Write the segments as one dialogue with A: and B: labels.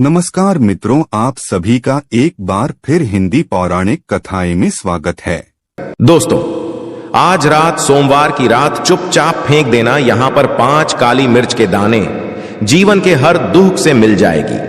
A: नमस्कार मित्रों, आप सभी का एक बार फिर हिंदी पौराणिक कथाएं में स्वागत है।
B: दोस्तों, आज रात सोमवार की रात चुपचाप फेंक देना यहां पर 5 काली मिर्च के दाने जीवन के हर दुख से मिल जाएगी।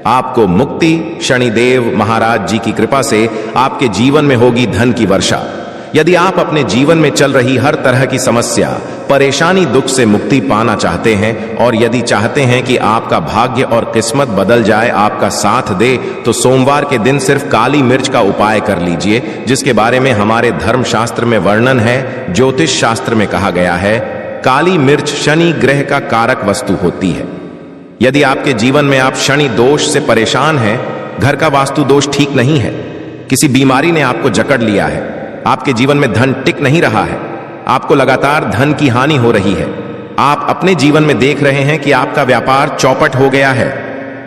B: आपको मुक्ति। शनिदेव महाराज जी की कृपा से आपके जीवन में होगी धन की वर्षा। यदि आप अपने जीवन में चल रही हर तरह की समस्या, परेशानी, दुख से मुक्ति पाना चाहते हैं और यदि चाहते हैं कि आपका भाग्य और किस्मत बदल जाए, आपका साथ दे, तो सोमवार के दिन सिर्फ काली मिर्च का उपाय कर लीजिए, जिसके बारे में हमारे धर्म शास्त्र में वर्णन है। ज्योतिष शास्त्र में कहा गया है, काली मिर्च शनि ग्रह का कारक वस्तु होती है। यदि आपके जीवन में आप शनि दोष से परेशान हैं, घर का वास्तु दोष ठीक नहीं है, किसी बीमारी ने आपको जकड़ लिया है, आपके जीवन में धन टिक नहीं रहा है, आपको लगातार धन की हानि हो रही है, आप अपने जीवन में देख रहे हैं कि आपका व्यापार चौपट हो गया है,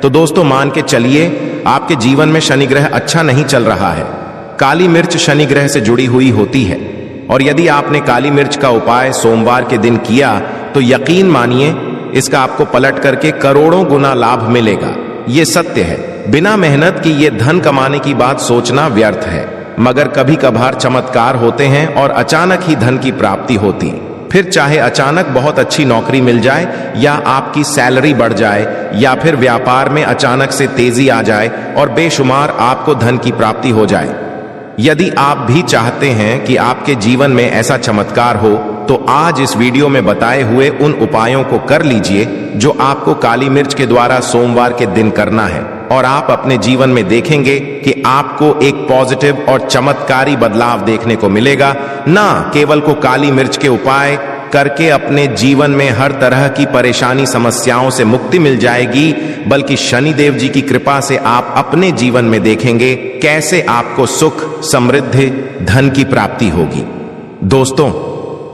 B: तो दोस्तों मान के चलिए आपके जीवन में शनि ग्रह अच्छा नहीं चल रहा है। काली मिर्च शनि ग्रह से जुड़ी हुई होती है और यदि आपने काली मिर्च का उपाय सोमवार के दिन किया तो यकीन मानिए इसका आपको पलट करके करोड़ों गुना लाभ मिलेगा। ये सत्य है। बिना मेहनत की ये धन कमाने की बात सोचना व्यर्थ है, मगर कभी कभार चमत्कार होते हैं और अचानक ही धन की प्राप्ति होती। फिर चाहे अचानक बहुत अच्छी नौकरी मिल जाए या आपकी सैलरी बढ़ जाए या फिर व्यापार में अचानक से तेजी आ जाए और बेशुमार आपको धन की प्राप्ति हो जाए। यदि आप भी चाहते हैं कि आपके जीवन में ऐसा चमत्कार हो तो आज इस वीडियो में बताए हुए उन उपायों को कर लीजिए जो आपको काली मिर्च के द्वारा सोमवार के दिन करना है और आप अपने जीवन में देखेंगे कि आपको एक पॉजिटिव और चमत्कारी बदलाव देखने को मिलेगा। ना केवल को काली मिर्च के उपाय करके अपने जीवन में हर तरह की परेशानी, समस्याओं से मुक्ति मिल जाएगी, बल्कि शनिदेव जी की कृपा से आप अपने जीवन में देखेंगे कैसे आपको सुख, समृद्धि, धन की प्राप्ति होगी। दोस्तों,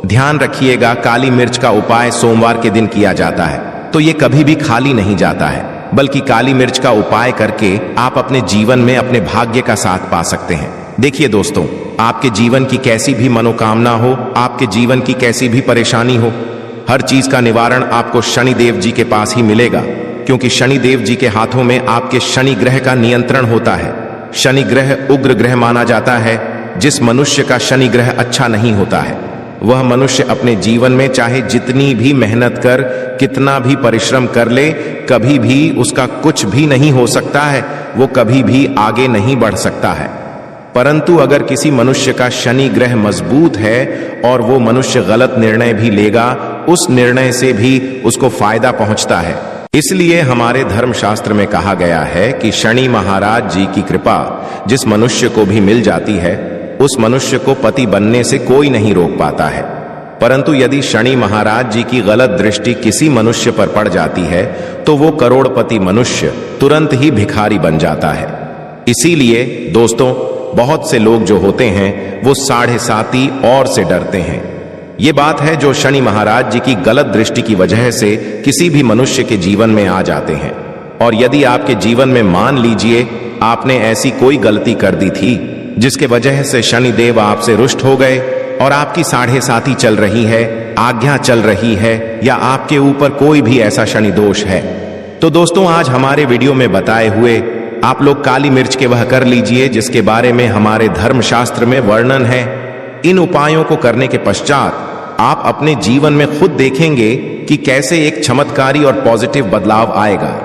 B: ध्यान रखिएगा, काली मिर्च का उपाय सोमवार के दिन किया जाता है तो ये कभी भी खाली नहीं जाता है, बल्कि काली मिर्च का उपाय करके आप अपने जीवन में अपने भाग्य का साथ पा सकते हैं। देखिए दोस्तों, आपके जीवन की कैसी भी मनोकामना हो, आपके जीवन की कैसी भी परेशानी हो, हर चीज का निवारण आपको शनिदेव जी के पास ही मिलेगा, क्योंकि शनिदेव जी के हाथों में आपके शनि ग्रह का नियंत्रण होता है। शनि ग्रह उग्र ग्रह माना जाता है। जिस मनुष्य का शनि ग्रह अच्छा नहीं होता है, वह मनुष्य अपने जीवन में चाहे जितनी भी मेहनत कर, कितना भी परिश्रम कर ले, कभी भी उसका कुछ भी नहीं हो सकता है, वो कभी भी आगे नहीं बढ़ सकता है। परंतु अगर किसी मनुष्य का शनि ग्रह मजबूत है और वो मनुष्य गलत निर्णय भी लेगा, उस निर्णय से भी उसको फायदा पहुंचता है। इसलिए हमारे धर्मशास्त्र में कहा गया है कि शनि महाराज जी की कृपा जिस मनुष्य को भी मिल जाती है, उस मनुष्य को पति बनने से कोई नहीं रोक पाता है। परंतु यदि शनि महाराज जी की गलत दृष्टि किसी मनुष्य पर पड़ जाती है तो वो करोड़पति मनुष्य तुरंत ही भिखारी बन जाता है। इसीलिए दोस्तों, बहुत से लोग जो होते हैं वो 7.5 और से डरते हैं। ये बात है जो शनि महाराज जी की गलत दृष्टि की वजह से किसी भी मनुष्य के जीवन में आ जाते हैं। और यदि आपके जीवन में मान लीजिए आपने ऐसी कोई गलती कर दी थी जिसके वजह से शनिदेव आपसे रुष्ट हो गए और आपकी 7.5 चल रही है, आज्ञा चल रही है, या आपके ऊपर कोई भी ऐसा शनि दोष है, तो दोस्तों आज हमारे वीडियो में बताए हुए आप लोग काली मिर्च के वह कर लीजिए जिसके बारे में हमारे धर्मशास्त्र में वर्णन है। इन उपायों को करने के पश्चात आप अपने जीवन में खुद देखेंगे कि कैसे एक चमत्कारी और पॉजिटिव बदलाव आएगा।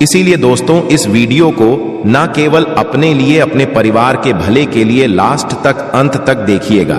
B: इसीलिए दोस्तों, इस वीडियो को न केवल अपने लिए, अपने परिवार के भले के लिए लास्ट तक, अंत तक देखिएगा,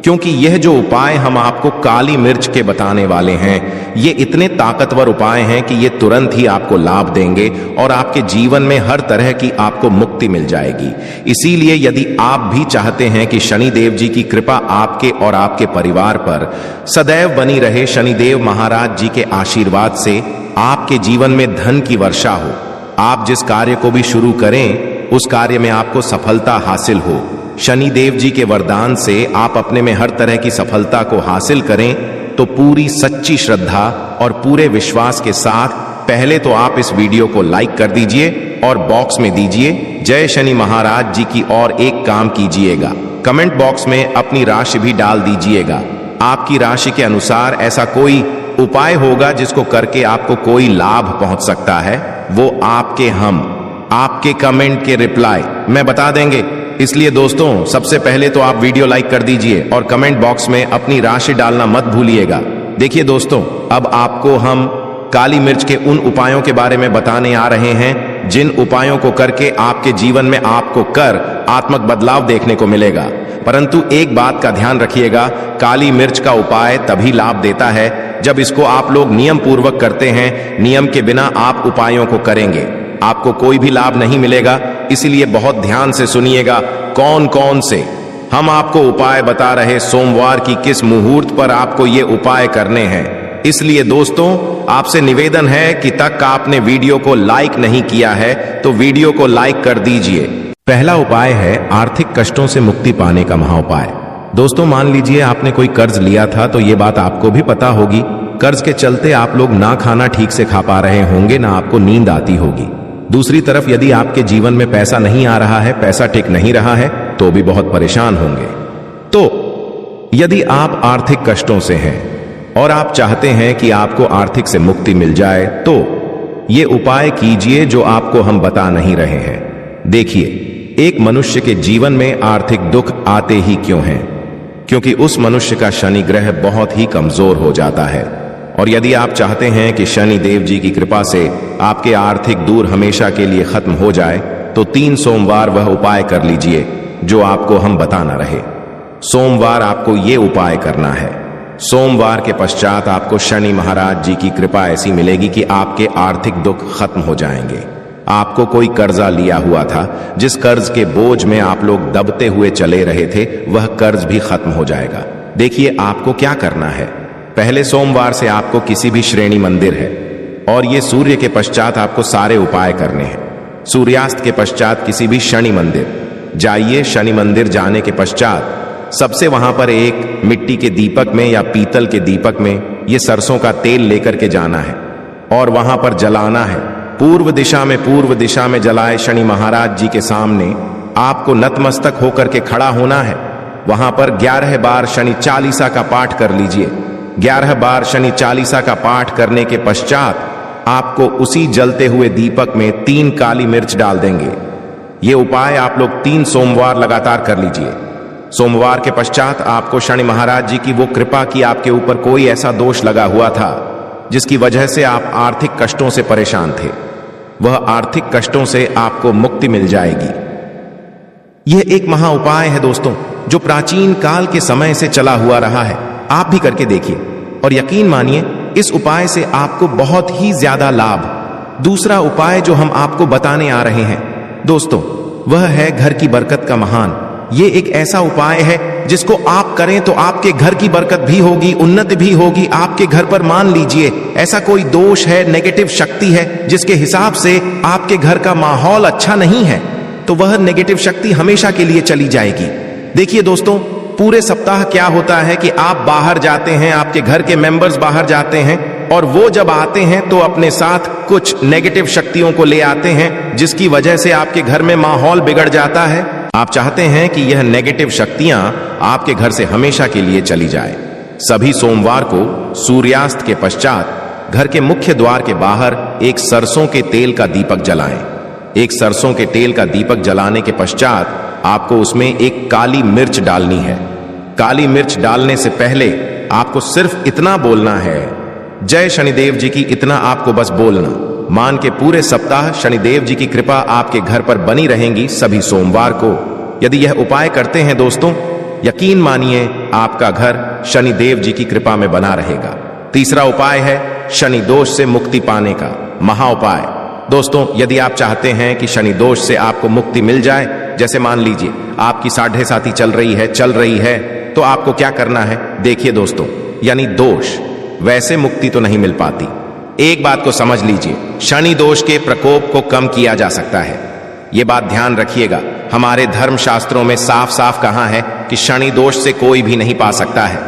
B: क्योंकि यह जो उपाय हम आपको काली मिर्च के बताने वाले हैं, ये इतने ताकतवर उपाय हैं कि ये तुरंत ही आपको लाभ देंगे और आपके जीवन में हर तरह की आपको मुक्ति मिल जाएगी। इसीलिए यदि आप भी चाहते हैं कि शनिदेव जी की कृपा आपके और आपके परिवार पर सदैव बनी रहे, शनिदेव महाराज जी के आशीर्वाद से आपके जीवन में धन की वर्षा हो, आप जिस कार्य को भी शुरू करें उस कार्य में आपको सफलता हासिल हो, शनिदेव जी के वरदान से आप अपने में हर तरह की सफलता को हासिल करें, तो पूरी सच्ची श्रद्धा और पूरे विश्वास के साथ पहले तो आप इस वीडियो को लाइक कर दीजिए और बॉक्स में दीजिए जय शनि महाराज जी की, और एक काम कीजिएगा, कमेंट बॉक्स में अपनी राशि भी डाल दीजिएगा। आपकी राशि के अनुसार ऐसा कोई उपाय होगा जिसको करके आपको कोई लाभ पहुंच सकता है। वो आपके कमेंट के रिप्लाई मैं बता देंगे। इसलिए दोस्तों, सबसे पहले तो आप वीडियो लाइक कर दीजिए और कमेंट बॉक्स में अपनी राशि डालना मत भूलिएगा। देखिए दोस्तों, अब आपको हम काली मिर्च के उन उपायों के बारे में बताने आ रहे हैं जिन उपायों को करके आपके जीवन में आपको आत्मक बदलाव देखने को मिलेगा। परंतु एक बात का ध्यान रखिएगा, काली मिर्च का उपाय तभी लाभ देता है जब इसको आप लोग नियम पूर्वक करते हैं। नियम के बिना आप उपायों को करेंगे, आपको कोई भी लाभ नहीं मिलेगा। इसलिए बहुत ध्यान से सुनिएगा कौन कौन से हम आपको उपाय बता रहे, सोमवार की किस मुहूर्त पर आपको ये उपाय करने हैं। इसलिए दोस्तों, आपसे निवेदन है कि तक आपने वीडियो को लाइक नहीं किया है तो वीडियो को लाइक कर दीजिए। पहला उपाय है आर्थिक कष्टों से मुक्ति पाने का महाउपाय। दोस्तों, मान लीजिए आपने कोई कर्ज लिया था, तो ये बात आपको भी पता होगी। कर्ज के चलते आप लोग ना खाना ठीक से खा पा रहे होंगे, ना आपको नींद आती होगी। दूसरी तरफ यदि आपके जीवन में पैसा नहीं आ रहा है, पैसा टिक नहीं रहा है, तो भी बहुत परेशान होंगे। तो यदि आप आर्थिक कष्टों से हैं और आप चाहते हैं कि आपको आर्थिक से मुक्ति मिल जाए, तो ये उपाय कीजिए जो आपको हम बता नहीं रहे हैं। देखिए, एक मनुष्य के जीवन में आर्थिक दुख आते ही क्यों हैं? क्योंकि उस मनुष्य का शनि ग्रह बहुत ही कमजोर हो जाता है। और यदि आप चाहते हैं कि शनि देव जी की कृपा से आपके आर्थिक दूर हमेशा के लिए खत्म हो जाए, तो 3 सोमवार वह उपाय कर लीजिए जो आपको हम बता ना रहे। सोमवार आपको ये उपाय करना है। सोमवार के पश्चात आपको शनि महाराज जी की कृपा ऐसी मिलेगी कि आपके आर्थिक दुख खत्म हो जाएंगे। आपको कोई कर्जा लिया हुआ था, जिस कर्ज के बोझ में आप लोग दबते हुए चले रहे थे, वह कर्ज भी खत्म हो जाएगा। देखिए, आपको क्या करना है। पहले सोमवार से आपको किसी भी श्रेणी मंदिर है, और ये सूर्य के पश्चात आपको सारे उपाय करने हैं। सूर्यास्त के पश्चात किसी भी शनि मंदिर जाइए। शनि मंदिर जाने के पश्चात सबसे वहां पर एक मिट्टी के दीपक में या पीतल के दीपक में ये सरसों का तेल लेकर के जाना है और वहां पर जलाना है। पूर्व दिशा में जलाए शनि महाराज जी के सामने आपको नतमस्तक होकर के खड़ा होना है। वहां पर 11 बार शनि चालीसा का पाठ कर लीजिए। 11 बार शनि चालीसा का पाठ करने के पश्चात आपको उसी जलते हुए दीपक में 3 काली मिर्च डाल देंगे। ये उपाय आप लोग 3 सोमवार लगातार कर लीजिए। सोमवार के पश्चात आपको शनि महाराज जी की वो कृपा कि आपके ऊपर कोई ऐसा दोष लगा हुआ था जिसकी वजह से आप आर्थिक कष्टों से परेशान थे, वह आर्थिक कष्टों से आपको मुक्ति मिल जाएगी। यह एक महा उपाय है दोस्तों, जो प्राचीन काल के समय से चला हुआ रहा है। आप भी करके देखिए और यकीन मानिए, इस उपाय से आपको बहुत ही ज्यादा लाभ। दूसरा उपाय जो हम आपको बताने आ रहे हैं दोस्तों, वह है घर की बरकत का महान। ये एक ऐसा उपाय है जिसको आप करें तो आपके घर की बरकत भी होगी, उन्नति भी होगी। आपके घर पर मान लीजिए ऐसा कोई दोष है, नेगेटिव शक्ति है, जिसके हिसाब से आपके घर का माहौल अच्छा नहीं है, तो वह नेगेटिव शक्ति हमेशा के लिए चली जाएगी। देखिए दोस्तों, पूरे सप्ताह क्या होता है कि आप बाहर जाते हैं, आपके घर के मेंबर्स बाहर जाते हैं, और वो जब आते हैं तो अपने साथ कुछ नेगेटिव शक्तियों को ले आते हैं, जिसकी वजह से आपके घर में माहौल बिगड़ जाता है। आप चाहते हैं कि यह नेगेटिव शक्तियां आपके घर से हमेशा के लिए चली जाए। सभी सोमवार को सूर्यास्त के पश्चात घर के मुख्य द्वार के बाहर एक सरसों के तेल का दीपक जलाएं। एक सरसों के तेल का दीपक जलाने के पश्चात आपको उसमें एक काली मिर्च डालनी है। काली मिर्च डालने से पहले आपको सिर्फ इतना बोलना है, जय शनिदेव जी की। इतना आपको बस बोलना। मान के पूरे सप्ताह शनिदेव जी की कृपा आपके घर पर बनी रहेंगी। सभी सोमवार को यदि यह उपाय करते हैं दोस्तों, यकीन मानिए आपका घर शनिदेव जी की कृपा में बना रहेगा। तीसरा उपाय है शनि दोष से मुक्ति पाने का महा उपाय। दोस्तों, यदि आप चाहते हैं कि शनि दोष से आपको मुक्ति मिल जाए, जैसे मान लीजिए आपकी 7.5 चल रही है, तो आपको क्या करना है। देखिए दोस्तों, यानी दोष, वैसे मुक्ति तो नहीं मिल पाती। एक बात को समझ लीजिए, शनि दोष के प्रकोप को कम किया जा सकता है। यह बात ध्यान रखिएगा। हमारे धर्म शास्त्रों में साफ साफ कहा है कि शनि दोष से कोई भी नहीं पा सकता है।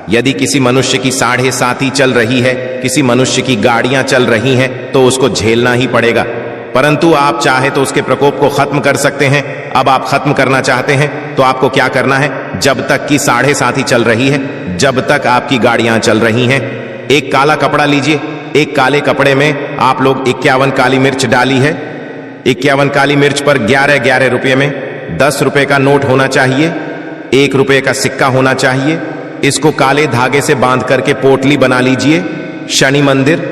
B: यदि किसी मनुष्य की 7.5 चल रही है, किसी मनुष्य की गाड़ियां चल रही हैं, तो उसको झेलना ही पड़ेगा। परंतु आप चाहे तो उसके प्रकोप को खत्म कर सकते हैं। अब आप खत्म करना चाहते हैं तो आपको क्या करना है, जब तक की 7.5 चल रही है, जब तक आपकी गाड़ियां चल रही हैं, एक काला कपड़ा लीजिए, एक काले कपड़े में आप लोग 51 काली मिर्च डाली है। 51 काली मिर्च पर 11 रुपए में 10 रुपए का नोट होना चाहिए, 1 रुपए का सिक्का होना चाहिए। इसको काले धागे से बांध करके पोटली बना लीजिए। शनि मंदिर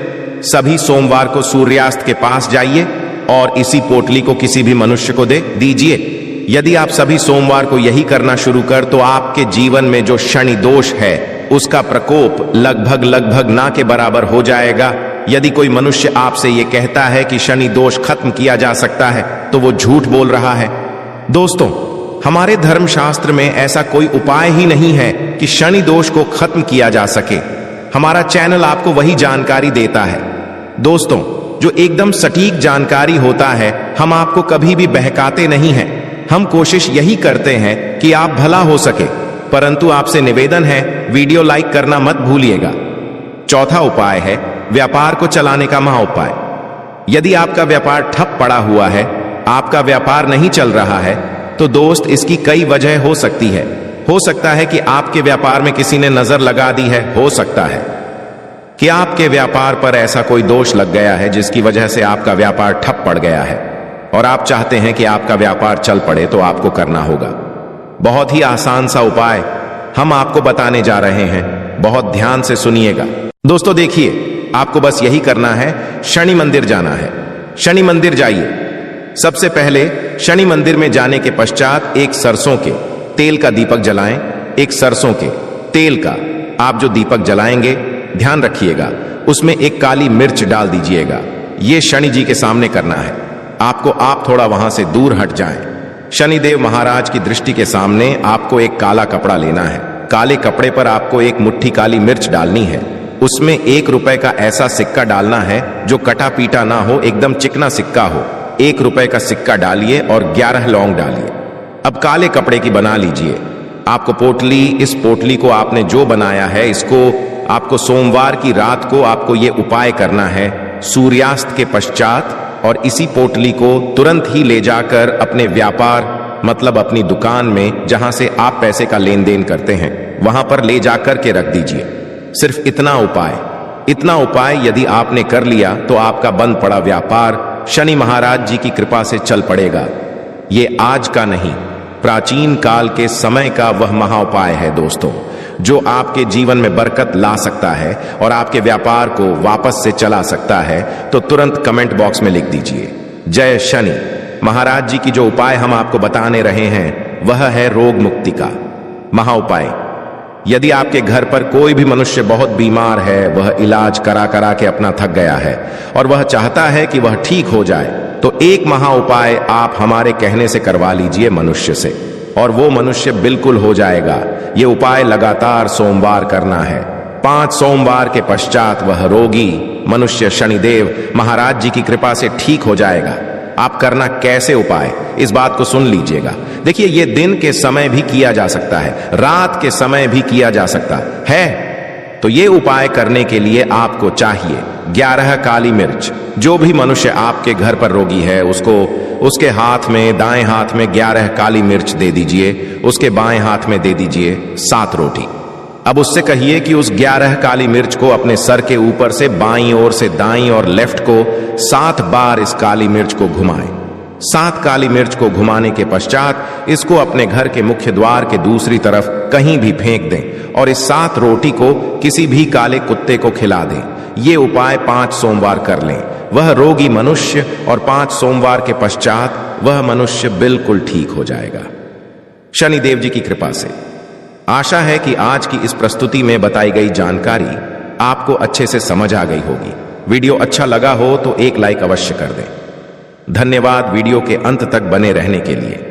B: सभी सोमवार को सूर्यास्त के पास जाइए और इसी पोटली को किसी भी मनुष्य को दे दीजिए। यदि आप सभी सोमवार को यही करना शुरू कर तो आपके जीवन में जो शनि दोष है उसका प्रकोप लगभग ना के बराबर हो जाएगा। यदि कोई मनुष्य आपसे यह कहता है कि शनि दोष खत्म किया जा सकता है तो वो झूठ बोल रहा है। दोस्तों, हमारे धर्मशास्त्र में ऐसा कोई उपाय ही नहीं है कि शनि दोष को खत्म किया जा सके। हमारा चैनल आपको वही जानकारी देता है दोस्तों, जो एकदम सटीक जानकारी होता है। हम आपको कभी भी बहकाते नहीं हैं। हम कोशिश यही करते हैं कि आप भला हो सके, परंतु आपसे निवेदन है वीडियो लाइक करना मत भूलिएगा। चौथा उपाय है व्यापार को चलाने का महा उपाय। यदि आपका व्यापार ठप पड़ा हुआ है, आपका व्यापार नहीं चल रहा है, तो दोस्त इसकी कई वजह हो सकती है। हो सकता है कि आपके व्यापार में किसी ने नजर लगा दी है। हो सकता है कि आपके व्यापार पर ऐसा कोई दोष लग गया है जिसकी वजह से आपका व्यापार ठप पड़ गया है और आप चाहते हैं कि आपका व्यापार चल पड़े, तो आपको करना होगा बहुत ही आसान सा उपाय हम आपको बताने जा रहे हैं। बहुत ध्यान से सुनिएगा दोस्तों। देखिए, आपको बस यही करना है, शनि मंदिर जाना है। शनि मंदिर जाइए। सबसे पहले शनि मंदिर में जाने के पश्चात एक सरसों के तेल का दीपक जलाएं। एक सरसों के तेल का आप जो दीपक जलाएंगे, ध्यान रखिएगा उसमें एक काली मिर्च डाल दीजिएगा। यह शनि जी के सामने करना है आपको। आप थोड़ा वहां से दूर हट जाएं। शनिदेव महाराज की दृष्टि के सामने आपको एक काला कपड़ा लेना है। काले कपड़े पर आपको एक मुट्ठी काली मिर्च डालनी है। उसमें 1 रुपए का ऐसा सिक्का डालना है जो कटा पीटा ना हो, एकदम चिकना सिक्का हो। 1 रुपए का सिक्का डालिए और 11 लौंग डालिए। अब काले कपड़े की बना लीजिए आपको पोटली। इस पोटली को आपने जो बनाया है, इसको आपको सोमवार की रात को आपको ये उपाय करना है सूर्यास्त के पश्चात, और इसी पोटली को तुरंत ही ले जाकर अपने व्यापार मतलब अपनी दुकान में जहां से आप पैसे का लेन देन करते हैं वहां पर ले जाकर के रख दीजिए। सिर्फ इतना उपाय यदि आपने कर लिया तो आपका बंद पड़ा व्यापार शनि महाराज जी की कृपा से चल पड़ेगा। ये आज का नहीं, प्राचीन काल के समय का वह महा उपाय है दोस्तों, जो आपके जीवन में बरकत ला सकता है और आपके व्यापार को वापस से चला सकता है। तो तुरंत कमेंट बॉक्स में लिख दीजिए जय शनि महाराज जी की। जो उपाय हम आपको बताने रहे हैं वह है रोग मुक्ति का महा उपाय। यदि आपके घर पर कोई भी मनुष्य बहुत बीमार है, वह इलाज करा करा के अपना थक गया है और वह चाहता है कि वह ठीक हो जाए, तो एक महा उपाय आप हमारे कहने से करवा लीजिए मनुष्य से, और वो मनुष्य बिल्कुल हो जाएगा। ये उपाय लगातार सोमवार करना है। 5 सोमवार के पश्चात वह रोगी मनुष्य शनिदेव महाराज जी की कृपा से ठीक हो जाएगा। आप करना कैसे उपाय, इस बात को सुन लीजिएगा। देखिए, ये दिन के समय भी किया जा सकता है, रात के समय भी किया जा सकता है। तो ये उपाय करने के लिए आपको चाहिए 11 काली मिर्च। जो भी मनुष्य आपके घर पर रोगी है उसको उसके हाथ में, दाएं हाथ में 11 काली मिर्च दे दीजिए, उसके बाएं हाथ में दे दीजिए 7 रोटी। अब उससे कहिए कि उस 11 काली मिर्च को अपने सर के ऊपर से बाईं ओर से दाईं और लेफ्ट को 7 बार इस काली मिर्च को घुमाएं। 7 काली मिर्च को घुमाने के पश्चात इसको अपने घर के मुख्य द्वार के दूसरी तरफ कहीं भी फेंक दें और इस 7 रोटी को किसी भी काले कुत्ते को खिला दें। ये उपाय 5 सोमवार कर लें। वह रोगी मनुष्य और 5 सोमवार के पश्चात वह मनुष्य बिल्कुल ठीक हो जाएगा शनिदेव जी की कृपा से। आशा है कि आज की इस प्रस्तुति में बताई गई जानकारी आपको अच्छे से समझ आ गई होगी। वीडियो अच्छा लगा हो तो एक लाइक अवश्य कर दें। धन्यवाद वीडियो के अंत तक बने रहने के लिए।